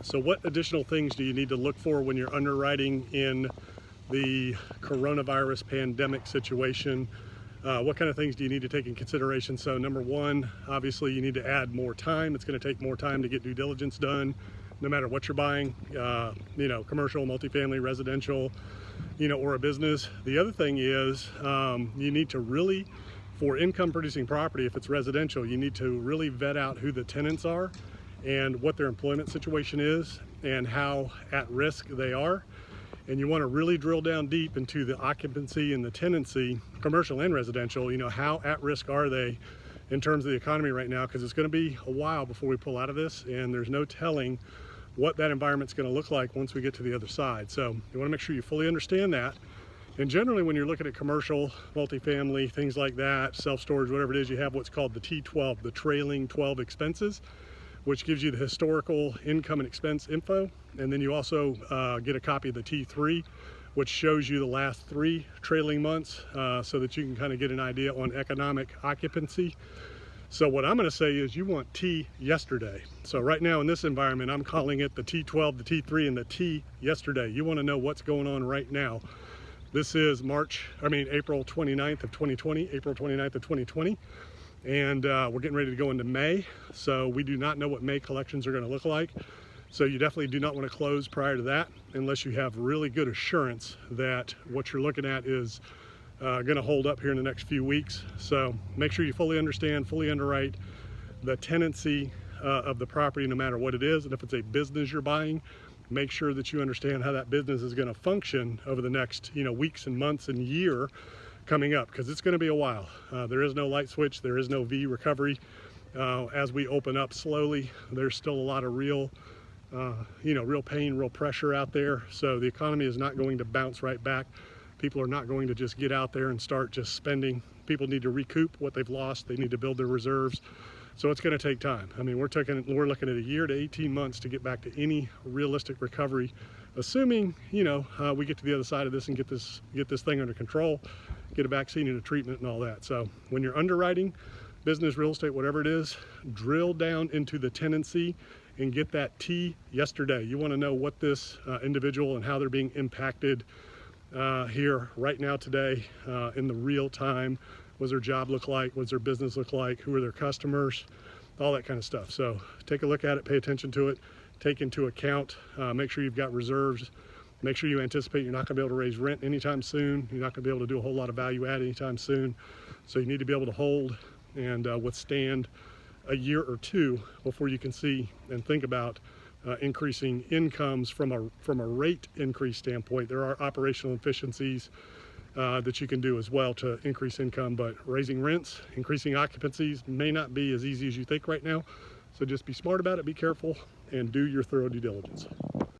So what additional things do you need to look for when you're underwriting in the coronavirus pandemic situation? What kind of things do you need to take in consideration? So number one, obviously you need to add more time. It's going to take more time to get due diligence done, no matter what you're buying, commercial, multifamily, residential, or a business. The other thing is you need to really, for income producing property, if it's residential, you need to really vet out who the tenants are and what their employment situation is and how at risk they are. And you want to really drill down deep into the occupancy and the tenancy, commercial and residential, how at risk are they in terms of the economy right now, because it's going to be a while before we pull out of this, and there's no telling what that environment's going to look like once we get to the other side. So you want to make sure you fully understand that. And generally when you're looking at commercial, multifamily, things like that, self-storage, whatever it is, you have what's called the T12, the trailing 12 expenses, which gives you the historical income and expense info. And then you also get a copy of the T3, which shows you the last 3 trailing months so that you can kind of get an idea on economic occupancy. So what I'm going to say is you want T yesterday. So right now in this environment, I'm calling it the T12, the T3, and the T yesterday. You want to know what's going on right now. This is April 29th of 2020, April 29th of 2020. And we're getting ready to go into May, so we do not know what May collections are going to look like. So you definitely do not want to close prior to that unless you have really good assurance that what you're looking at is going to hold up here in the next few weeks. So make sure you fully understand, fully underwrite the tenancy of the property, no matter what it is. And if it's a business you're buying, make sure that you understand how that business is going to function over the next weeks and months and year coming up, because it's going to be a while. There is no light switch, there is no V recovery. As we open up slowly, there's still a lot of real pain, real pressure out there. So the economy is not going to bounce right back. People are not going to just get out there and start just spending. People need to recoup what they've lost. They need to build their reserves. So it's going to take time. I mean, we're looking at a year to 18 months to get back to any realistic recovery, assuming we get to the other side of this and get this thing under control, get a vaccine and a treatment and all that. So when you're underwriting business, real estate, whatever it is, drill down into the tenancy and get that T yesterday. You want to know what this individual and how they're being impacted here right now today in the real time. What does their job look like? What does their business look like? Who are their customers? All that kind of stuff. So take a look at it, pay attention to it, take into account, make sure you've got reserves, make sure you anticipate you're not going to be able to raise rent anytime soon. You're not going to be able to do a whole lot of value add anytime soon. So you need to be able to hold and withstand a year or two before you can see and think about increasing incomes from a rate increase standpoint. There are operational efficiencies that you can do as well to increase income, but raising rents, increasing occupancies may not be as easy as you think right now. So just be smart about it, be careful, and do your thorough due diligence.